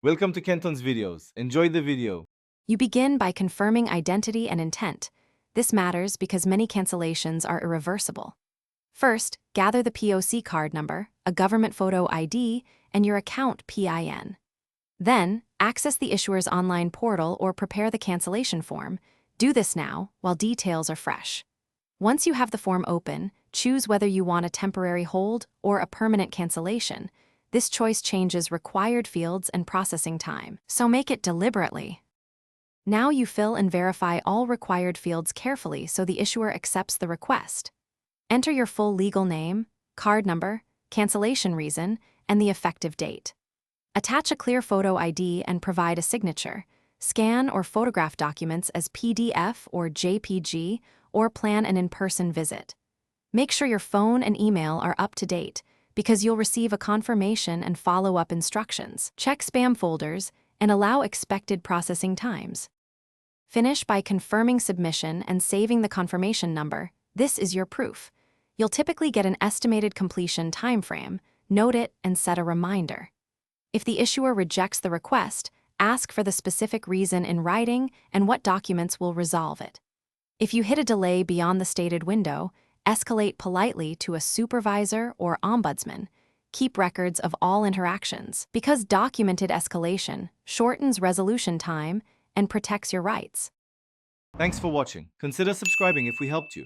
Welcome to Kenton's videos. Enjoy the video. You begin by confirming identity and intent. This matters because many cancellations are irreversible. First, gather the POC card number, a government photo ID, and your account PIN. Then, access the issuer's online portal or prepare the cancellation form. Do this now, while details are fresh. Once you have the form open, choose whether you want a temporary hold or a permanent cancellation. This choice changes required fields and processing time, so make it deliberately. Now you fill and verify all required fields carefully so the issuer accepts the request. Enter your full legal name, card number, cancellation reason, and the effective date. Attach a clear photo ID and provide a signature. Scan or photograph documents as PDF or JPG, or plan an in-person visit. Make sure your phone and email are up to date, because you'll receive a confirmation and follow-up instructions. Check spam folders and allow expected processing times. Finish by confirming submission and saving the confirmation number. This is your proof. You'll typically get an estimated completion timeframe. Note it and set a reminder. If the issuer rejects the request, ask for the specific reason in writing and what documents will resolve it. If you hit a delay beyond the stated window, escalate politely to a supervisor or ombudsman. Keep records of all interactions, because documented escalation shortens resolution time and protects your rights. Thanks for watching. Consider subscribing if we helped you.